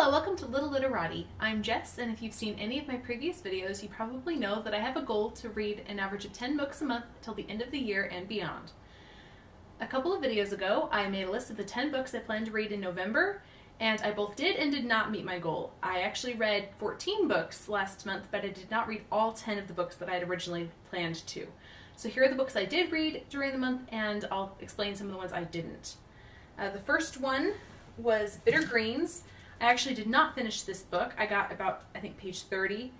Hello, welcome to Little Literati. I'm Jess, and if you've seen any of my previous videos, you probably know that I have a goal to read an average of 10 books a month till the end of the year and beyond. A couple of videos ago, I made a list of the 10 books I plan to read in November, and I both did and did not meet my goal. I actually read 14 books last month, but I did not read all 10 of the books that I had originally planned to. So here are the books I did read during the month, and I'll explain some of the ones I didn't. The first one was Bitter Greens. I actually did not finish this book. I got about, I think, page 30,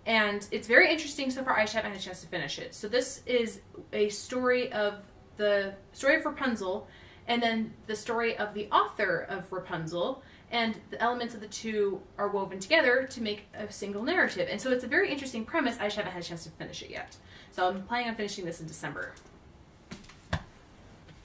and it's very interesting so far. I just haven't had a chance to finish it. So this is a story of the story of Rapunzel, and then the story of the author of Rapunzel, and the elements of the two are woven together to make a single narrative. And so it's a very interesting premise. I just haven't had a chance to finish it yet. So I'm planning on finishing this in December.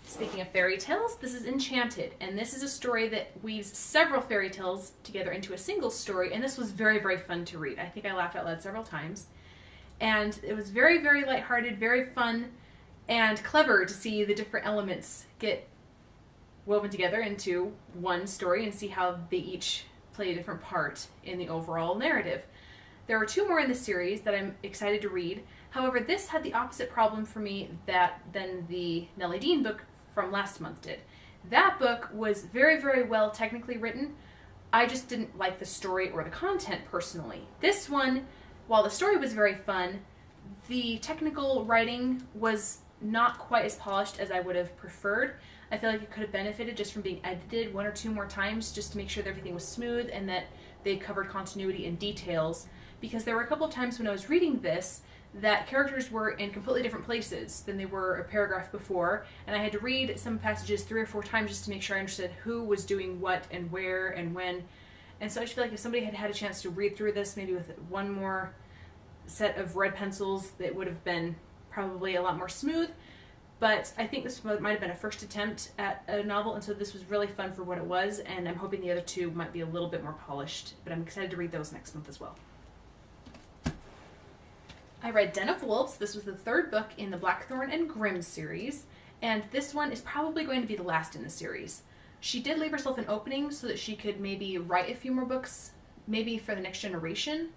Speaking of fairy tales, this is Enchanted, and this is a story that weaves several fairy tales together into a single story, and this was very, very fun to read. I think I laughed out loud several times. And it was very, very lighthearted, very fun, and clever to see the different elements get woven together into one story and see how they each play a different part in the overall narrative. There are two more in the series that I'm excited to read. However, this had the opposite problem for me than the Nellie Dean book from last month did. That book was very, very well technically written. I just didn't like the story or the content personally. This one, while the story was very fun, the technical writing was not quite as polished as I would have preferred. I feel like it could have benefited just from being edited one or two more times just to make sure that everything was smooth and that they covered continuity and details. Because there were a couple of times when I was reading this that characters were in completely different places than they were a paragraph before, and I had to read some passages 3 or 4 times just to make sure I understood who was doing what and where and when. And so I just feel like if somebody had had a chance to read through this, maybe with one more set of red pencils, it would have been probably a lot more smooth. But I think this might have been a first attempt at a novel, and so this was really fun for what it was, and I'm hoping the other two might be a little bit more polished, but I'm excited to read those next month as well. I read Den of Wolves. This was the third book in the Blackthorn and Grimm series, and this one is probably going to be the last in the series. She did leave herself an opening so that she could maybe write a few more books, maybe for the next generation,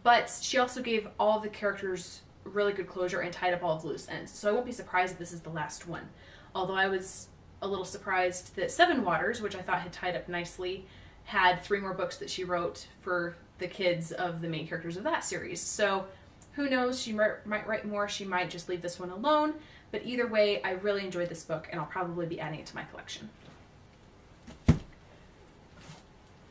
but she also gave all the characters really good closure and tied up all of the loose ends, so I won't be surprised if this is the last one. Although I was a little surprised that Seven Waters, which I thought had tied up nicely, had 3 more books that she wrote for the kids of the main characters of that series. So who knows, she might write more, she might just leave this one alone, but either way, I really enjoyed this book and I'll probably be adding it to my collection.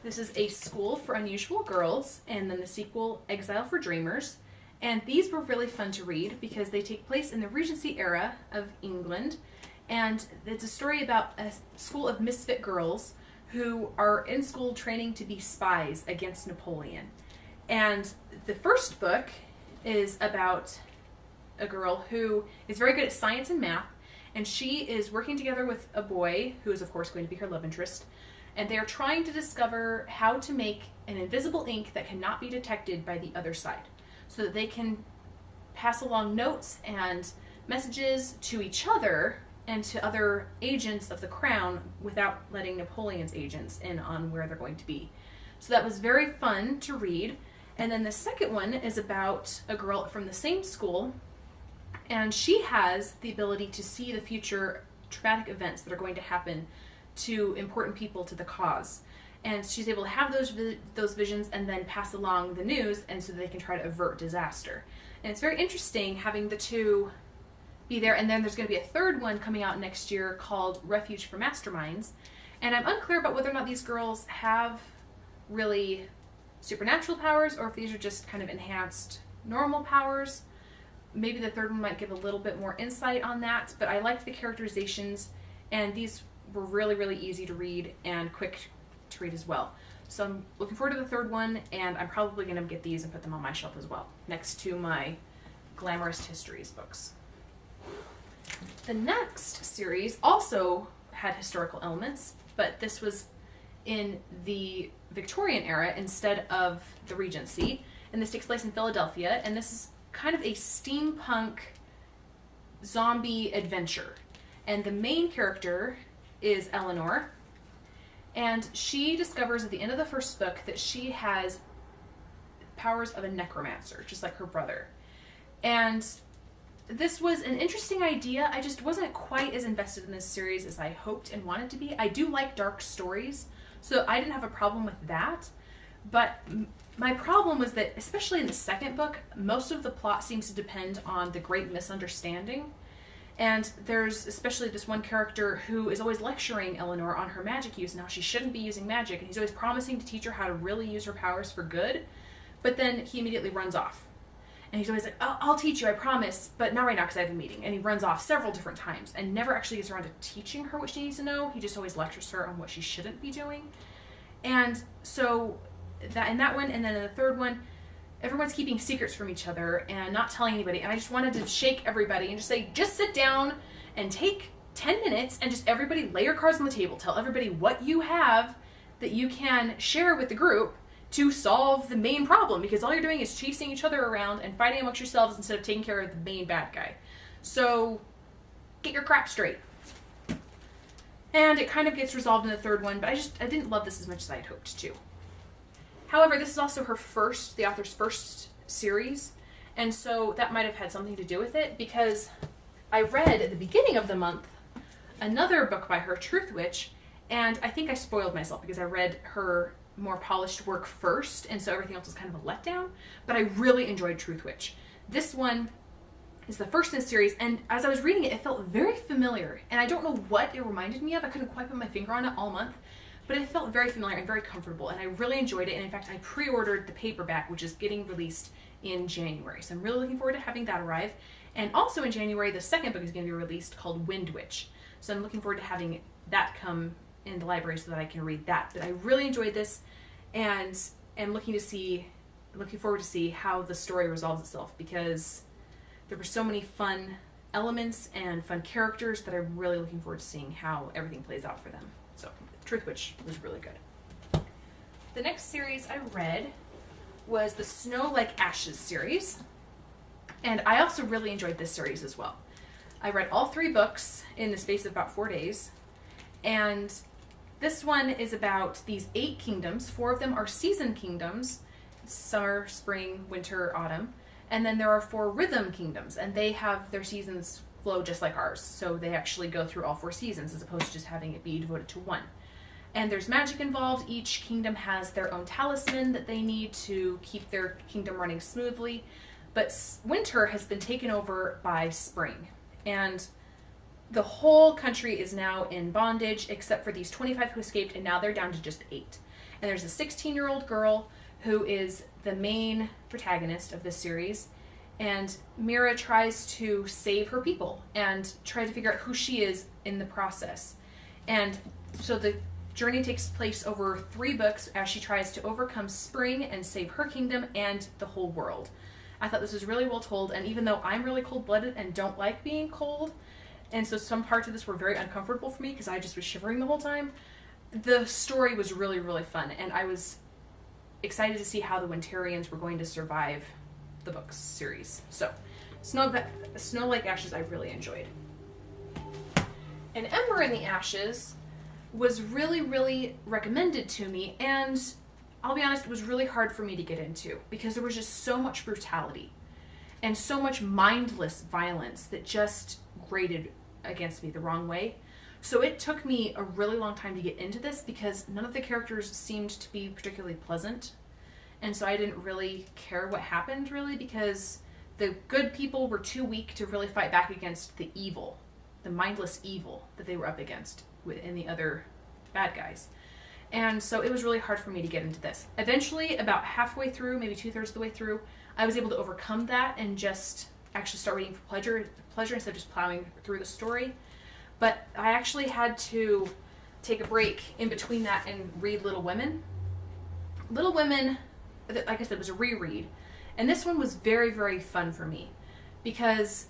This is A School for Unusual Girls, and then the sequel, Exile for Dreamers. And these were really fun to read because they take place in the Regency era of England, and it's a story about a school of misfit girls who are in school training to be spies against Napoleon. And the first book is about a girl who is very good at science and math, and she is working together with a boy who is of course going to be her love interest, and they are trying to discover how to make an invisible ink that cannot be detected by the other side, so that they can pass along notes and messages to each other and to other agents of the crown without letting Napoleon's agents in on where they're going to be. So that was very fun to read. And then the second one is about a girl from the same school, and she has the ability to see the future traumatic events that are going to happen to important people to the cause. And she's able to have those visions and then pass along the news, and so they can try to avert disaster. And it's very interesting having the two be there. And then there's going to be a third one coming out next year called Refuge for Masterminds. And I'm unclear about whether or not these girls have really supernatural powers or if these are just kind of enhanced normal powers. Maybe the third one might give a little bit more insight on that, but I liked the characterizations, and these were really, really easy to read and quick to read as well. So I'm looking forward to the third one, and I'm probably going to get these and put them on my shelf as well, next to my Glamorous Histories books. The next series also had historical elements, but this was in the Victorian era instead of the Regency, and this takes place in Philadelphia, and this is kind of a steampunk zombie adventure. And the main character is Eleanor, And she discovers at the end of the first book that she has powers of a necromancer, just like her brother. And this was an interesting idea. I just wasn't quite as invested in this series as I hoped and wanted to be. I do like dark stories, so I didn't have a problem with that. But my problem was that, especially in the second book, most of the plot seems to depend on the great misunderstanding. And there's especially this one character who is always lecturing Eleanor on her magic use and how she shouldn't be using magic. And he's always promising to teach her how to really use her powers for good. But then he immediately runs off. And he's always like, oh, I'll teach you, I promise. But not right now because I have a meeting. And he runs off several different times and never actually gets around to teaching her what she needs to know. He just always lectures her on what she shouldn't be doing. And so that in that one, and then in the third one, everyone's keeping secrets from each other and not telling anybody. And I just wanted to shake everybody and just say, just sit down and take 10 minutes and just everybody lay your cards on the table. Tell everybody what you have that you can share with the group to solve the main problem, because all you're doing is chasing each other around and fighting amongst yourselves instead of taking care of the main bad guy. So get your crap straight. And it kind of gets resolved in the third one, but I didn't love this as much as I had hoped to. However, this is also the author's first series, and so that might have had something to do with it, because I read at the beginning of the month another book by her, Truth Witch, and I think I spoiled myself because I read her more polished work first, and so everything else was kind of a letdown, but I really enjoyed Truth Witch. This one is the first in the series, and as I was reading it, it felt very familiar, and I don't know what it reminded me of. I couldn't quite put my finger on it all month, but it felt very familiar and very comfortable, and I really enjoyed it, and in fact, I pre-ordered the paperback, which is getting released in January, so I'm really looking forward to having that arrive. And also in January, the second book is going to be released called Wind Witch, so I'm looking forward to having that come in the library so that I can read that. But I really enjoyed this, and am looking forward to see how the story resolves itself, because there were so many fun elements and fun characters that I'm really looking forward to seeing how everything plays out for them. So Truth Witch was really good. The next series I read was the Snow Like Ashes series, and I also really enjoyed this series as well. I read all 3 books in the space of about 4 days, and this one is about these 8 kingdoms. 4 of them are season kingdoms: summer, spring, winter, autumn. And then there are 4 rhythm kingdoms, and they have their seasons flow just like ours. So they actually go through all 4 seasons as opposed to just having it be devoted to one. And there's magic involved. Each kingdom has their own talisman that they need to keep their kingdom running smoothly. But winter has been taken over by spring. And the whole country is now in bondage except for these 25 who escaped, and now they're down to just 8. And there's a 16-year-old girl who is the main protagonist of this series, and Mira tries to save her people and try to figure out who she is in the process. And so the journey takes place over 3 books as she tries to overcome spring and save her kingdom and the whole world. I thought this was really well told, and even though I'm really cold-blooded and don't like being cold, and so some parts of this were very uncomfortable for me because I just was shivering the whole time, the story was really, really fun, and I was excited to see how the Winterians were going to survive the book series. So, Snow Like Ashes I really enjoyed. And Ember in the Ashes was really, really recommended to me, and I'll be honest, it was really hard for me to get into because there was just so much brutality and so much mindless violence that just grated against me the wrong way. So it took me a really long time to get into this because none of the characters seemed to be particularly pleasant. And so I didn't really care what happened, really, because the good people were too weak to really fight back against the evil, the mindless evil that they were up against in the other bad guys. And so it was really hard for me to get into this. Eventually, about halfway through, maybe 2/3 of the way through, I was able to overcome that and just actually start reading for pleasure instead of just plowing through the story. But I actually had to take a break in between that and read Little Women. Little Women, like I said, was a reread. And this one was very, very fun for me because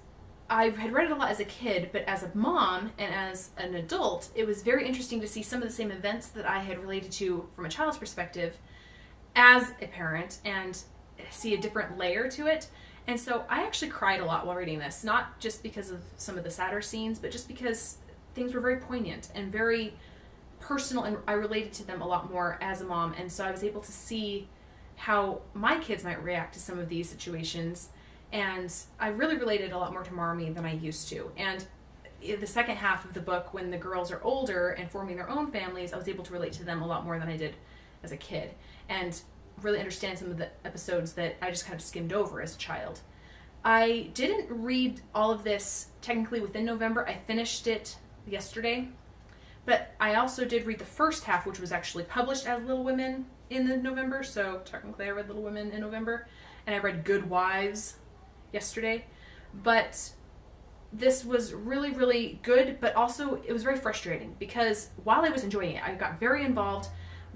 I had read it a lot as a kid, but as a mom and as an adult, it was very interesting to see some of the same events that I had related to from a child's perspective as a parent and see a different layer to it. And so I actually cried a lot while reading this, not just because of some of the sadder scenes, but just because things were very poignant and very personal, and I related to them a lot more as a mom, and so I was able to see how my kids might react to some of these situations, and I really related a lot more to Marmee than I used to. And in the second half of the book, when the girls are older and forming their own families, I was able to relate to them a lot more than I did as a kid, and really understand some of the episodes that I just kind of skimmed over as a child. I didn't read all of this technically within November. I finished it yesterday, but I also did read the first half, which was actually published as Little Women in the November, so technically I read Little Women in November, and I read Good Wives yesterday. But this was really, really good, but also it was very frustrating because while I was enjoying it, I got very involved,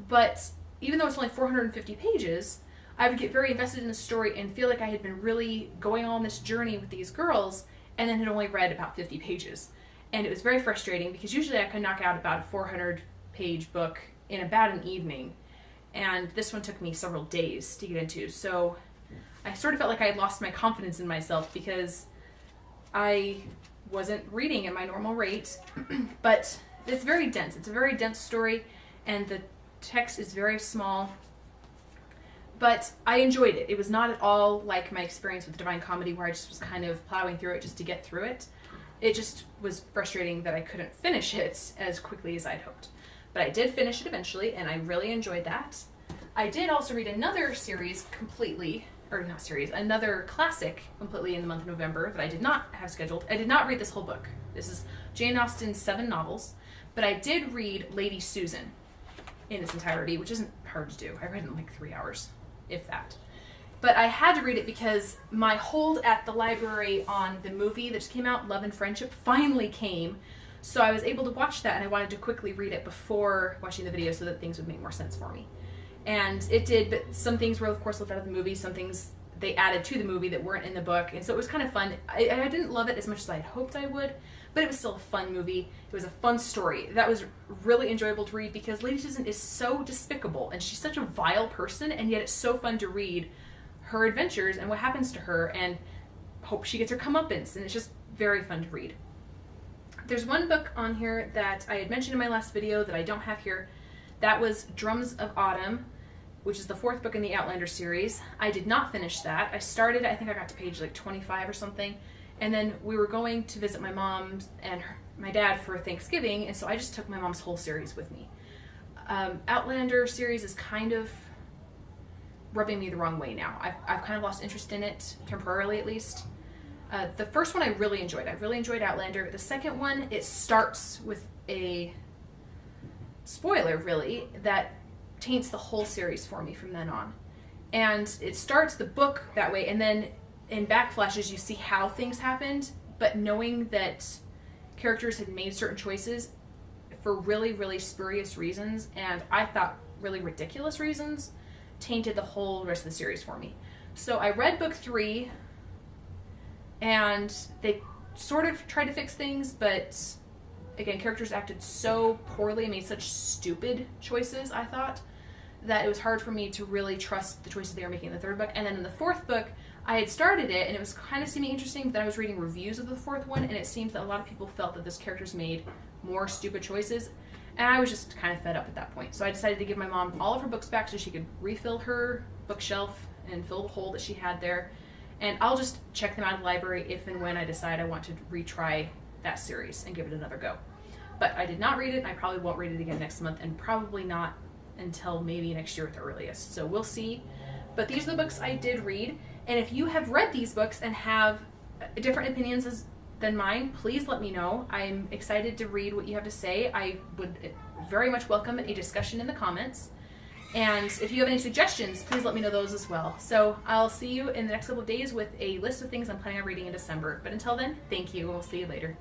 but even though it's only 450 pages, I would get very invested in the story and feel like I had been really going on this journey with these girls, and then had only read about 50 pages. And it was very frustrating because usually I could knock out about a 400-page book in about an evening, and this one took me several days to get into. So I sort of felt like I had lost my confidence in myself because I wasn't reading at my normal rate. But it's very dense. It's a very dense story, and the text is very small. But I enjoyed it. It was not at all like my experience with Divine Comedy, where I just was kind of plowing through it just to get through it. It just was frustrating that I couldn't finish it as quickly as I'd hoped. But I did finish it eventually, and I really enjoyed that. I did also read another series completely, or not series, another classic completely in the month of November that I did not have scheduled. I did not read this whole book. This is Jane Austen's 7 novels, but I did read Lady Susan in its entirety, which isn't hard to do. I read it in like 3 hours, if that. But I had to read it because my hold at the library on the movie that just came out, Love and Friendship, finally came. So I was able to watch that, and I wanted to quickly read it before watching the video so that things would make more sense for me. And it did, but some things were, of course, left out of the movie. Some things they added to the movie that weren't in the book. And so it was kind of fun. I didn't love it as much as I had hoped I would, but it was still a fun movie. It was a fun story. That was really enjoyable to read because Lady Susan is so despicable, and she's such a vile person, and yet it's so fun to read her adventures and what happens to her, and hope she gets her comeuppance, and it's just very fun to read. There's one book on here that I had mentioned in my last video that I don't have here. That was Drums of Autumn, which is the 4th book in the Outlander series. I did not finish that. I started, I think I got to page like 25 or something, and then we were going to visit my mom and my dad for Thanksgiving, and so I just took my mom's whole series with me. Outlander series is kind of rubbing me the wrong way now. I've kind of lost interest in it, temporarily at least. The first one I really enjoyed. I really enjoyed Outlander. The second one, it starts with a spoiler, really, that taints the whole series for me from then on. And it starts the book that way, and then in backflashes you see how things happened, but knowing that characters had made certain choices for really, really spurious reasons, and I thought really ridiculous reasons, tainted the whole rest of the series for me. So I read book 3, and they sort of tried to fix things, but again, characters acted so poorly and made such stupid choices, I thought, that it was hard for me to really trust the choices they were making in the 3rd book. And then in the 4th book, I had started it, and it was kind of seeming interesting, but then I was reading reviews of the 4th one, and it seems that a lot of people felt that those characters made more stupid choices, and I was just kind of fed up at that point. So I decided to give my mom all of her books back so she could refill her bookshelf and fill the hole that she had there, and I'll just check them out of the library if and when I decide I want to retry that series and give it another go. But I did not read it, and I probably won't read it again next month, and probably not until maybe next year at the earliest. So we'll see. But these are the books I did read, and if you have read these books and have different opinions than mine, please let me know. I'm excited to read what you have to say. I would very much welcome a discussion in the comments. And if you have any suggestions, please let me know those as well. So I'll see you in the next couple of days with a list of things I'm planning on reading in December. But until then, thank you, and we'll see you later.